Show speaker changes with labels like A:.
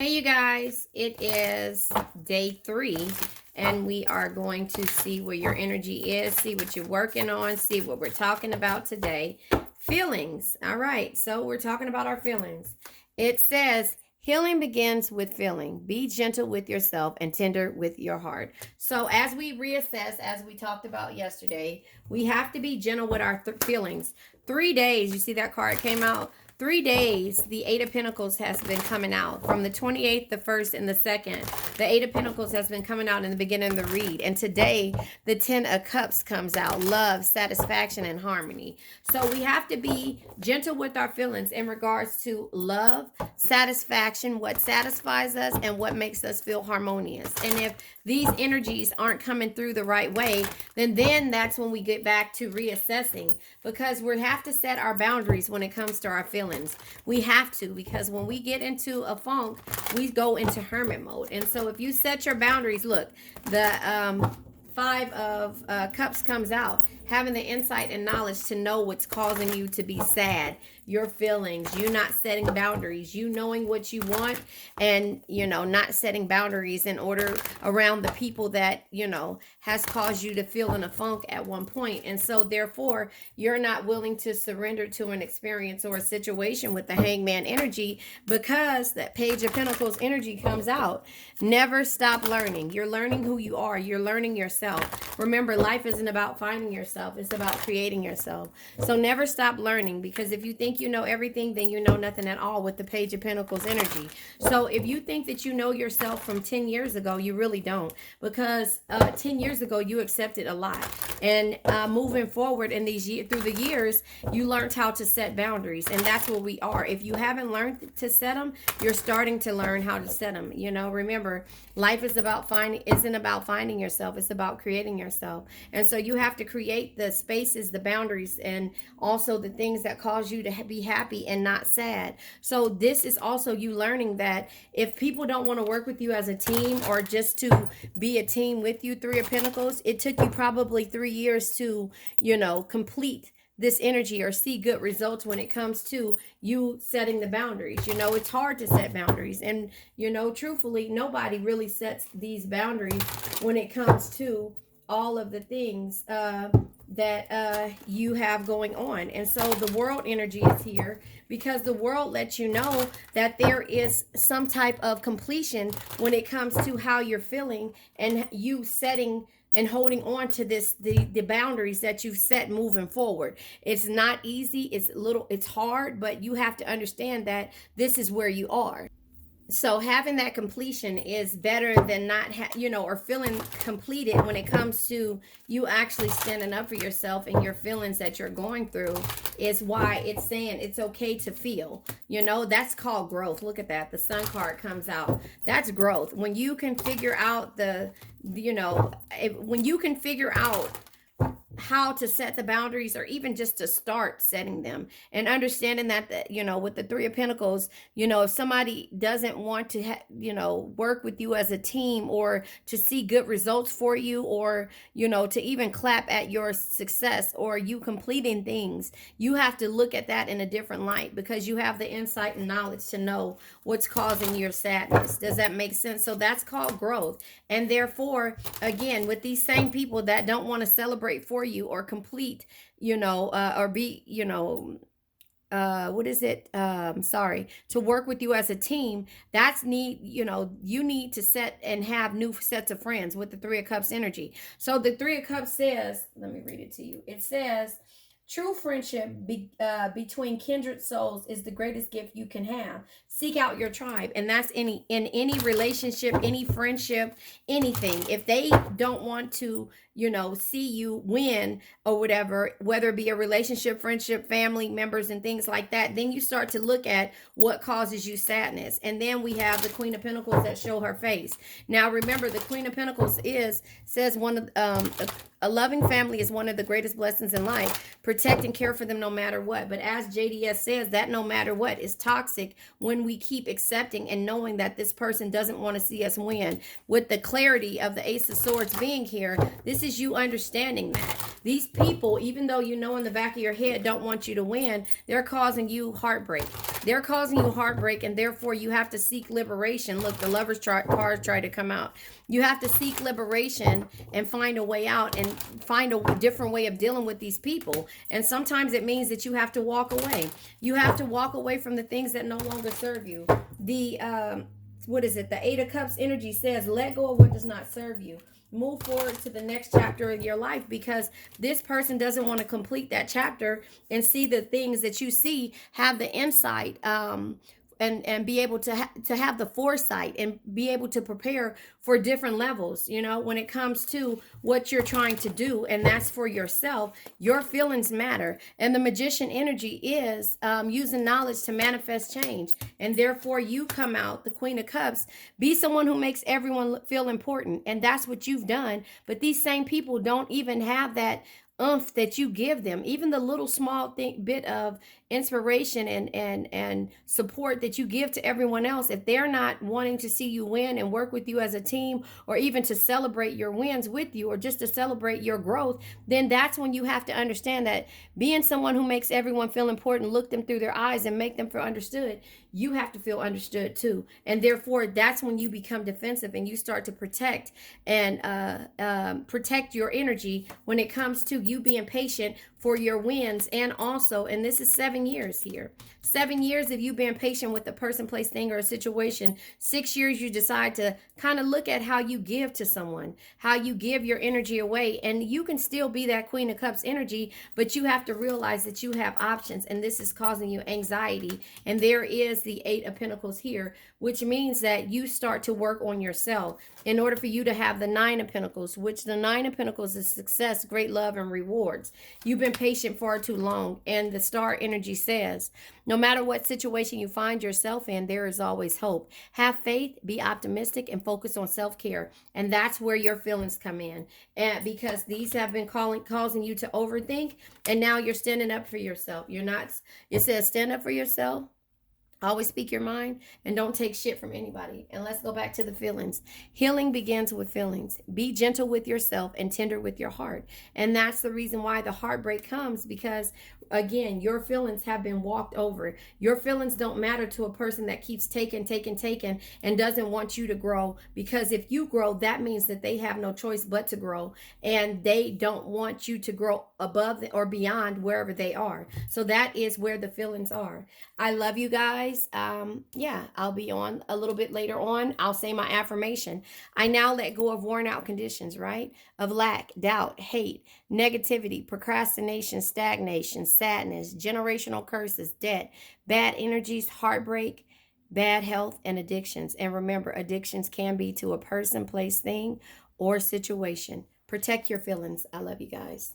A: Hey, you guys, it is day 3, and we are going to see where your energy is, see what you're working on, see what we're talking about today. Feelings. All right, so we're talking about our feelings. It says, healing begins with feeling. Be gentle with yourself and tender with your heart. So, as we reassess, as we talked about yesterday, we have to be gentle with our feelings. 3 days, you see that card came out? 3 days, the Eight of Pentacles has been coming out. From the 28th, the 1st, and the 2nd, the Eight of Pentacles has been coming out in the beginning of the read. And today, the Ten of Cups comes out. Love, satisfaction, and harmony. So we have to be gentle with our feelings in regards to love, satisfaction, what satisfies us, and what makes us feel harmonious. And if these energies aren't coming through the right way, then that's when we get back to reassessing, because we have to set our boundaries when it comes to our feelings. We have to, because when we get into a funk, we go into hermit mode. And so if you set your boundaries, look, the Five of Cups comes out, having the insight and knowledge to know what's causing you to be sad, your feelings, you not setting boundaries, you knowing what you want, and not setting boundaries in order around the people that has caused you to feel in a funk at one point. And so therefore you're not willing to surrender to an experience or a situation with the Hangman energy, because that Page of Pentacles energy comes out. Never stop learning. You're learning who you are. You're learning yourself. Remember, life isn't about finding yourself. It's about creating yourself. So never stop learning, because if you think you know everything, then you know nothing at all with the Page of Pentacles energy. So if you think that you know yourself from 10 years ago, you really don't, because 10 years ago you accepted a lot. And moving forward in these through the years, you learned how to set boundaries, and that's where we are. If you haven't learned to set them, you're starting to learn how to set them. Remember, life isn't about finding yourself. It's about creating yourself. And so you have to create the spaces, the boundaries, and also the things that cause you to be happy and not sad. So this is also you learning that if people don't want to work with you as a team, or just to be a team with you, Three of Pentacles, it took you probably 3 years to complete this energy or see good results when it comes to you setting the boundaries. It's hard to set boundaries, and truthfully, nobody really sets these boundaries when it comes to all of the things that you have going on. And so the world energy is here, because the world lets you know that there is some type of completion when it comes to how you're feeling, and you setting and holding on to the boundaries that you've set moving forward. It's not easy. It's hard, but you have to understand that this is where you are. So having that completion is better than not or feeling completed when it comes to you actually standing up for yourself and your feelings that you're going through. Is why it's saying it's okay to feel. That's called growth. Look at that. The Sun card comes out. That's growth. When you can figure out when you can figure out how to set the boundaries, or even just to start setting them, and understanding that with the Three of Pentacles, if somebody doesn't want to work with you as a team, or to see good results for you, or to even clap at your success or you completing things, you have to look at that in a different light, because you have the insight and knowledge to know what's causing your sadness. Does that make sense? So that's called growth. And therefore, again, with these same people that don't want to celebrate for you or complete, or be, what is it? Sorry, to work with you as a team, you need to set and have new sets of friends with the Three of Cups energy. So the Three of Cups says, let me read it to you. It says, true friendship between kindred souls is the greatest gift you can have. Seek out your tribe. And that's in any relationship, any friendship, anything. If they don't want to, see you win or whatever, whether it be a relationship, friendship, family members, and things like that, then you start to look at what causes you sadness. And then we have the Queen of Pentacles that show her face. Now, remember, the Queen of Pentacles says one of A loving family is one of the greatest blessings in life. Protect and care for them no matter what. But as JDS says, that no matter what is toxic when we keep accepting and knowing that this person doesn't want to see us win. With the clarity of the Ace of Swords being here, this is you understanding that. These people, even though you know in the back of your head don't want you to win, they're causing you heartbreak. They're causing you heartbreak, and therefore you have to seek liberation. Look, the Lover's cards try to come out. You have to seek liberation and find a way out and find a different way of dealing with these people. And sometimes it means that you have to walk away. You have to walk away from the things that no longer serve you. The what is it? The Eight of Cups energy says, let go of what does not serve you. Move forward to the next chapter of your life, because this person doesn't want to complete that chapter and see the things that you see, have the insight, and be able to have the foresight and be able to prepare for different levels, you know, when it comes to what you're trying to do, and that's for yourself. Your feelings matter, and the Magician energy is using knowledge to manifest change, and therefore you come out the Queen of Cups. Be someone who makes everyone feel important, and that's what you've done. But these same people don't even have that oomph that you give them, even the little small bit of inspiration and support that you give to everyone else. If they're not wanting to see you win and work with you as a team, or even to celebrate your wins with you, or just to celebrate your growth, then that's when you have to understand that being someone who makes everyone feel important, look them through their eyes and make them feel understood, you have to feel understood too. And therefore that's when you become defensive and you start to protect and protect your energy when it comes to you being patient for your wins. And also, and this is 7 years here, 7 years of you being patient with a person, place, thing, or a situation. 6 years you decide to kind of look at how you give to someone, how you give your energy away. And you can still be that Queen of Cups energy, but you have to realize that you have options, and this is causing you anxiety. And there is the Eight of Pentacles here, which means that you start to work on yourself in order for you to have the Nine of Pentacles, which the Nine of Pentacles is success, great love, and rewards. You've been patient far too long, and the Star energy says, no matter what situation you find yourself in, there is always hope. Have faith, be optimistic, and focus on self-care. And that's where your feelings come in. And because these have been causing you to overthink, and now you're standing up for yourself. You're not, it says stand up for yourself. Always speak your mind, and don't take shit from anybody. And let's go back to the feelings. Healing begins with feelings. Be gentle with yourself and tender with your heart. And that's the reason why the heartbreak comes, because again, your feelings have been walked over. Your feelings don't matter to a person that keeps taking and doesn't want you to grow, because if you grow, that means that they have no choice but to grow, and they don't want you to grow above or beyond wherever they are. So that is where the feelings are. I love you guys. Yeah, I'll be on a little bit later on. I'll say my affirmation. I now let go of worn out conditions, right? Of lack, doubt, hate, negativity, procrastination, stagnation, sadness, generational curses, debt, bad energies, heartbreak, bad health, and addictions. And remember, addictions can be to a person, place, thing, or situation. Protect your feelings. I love you guys.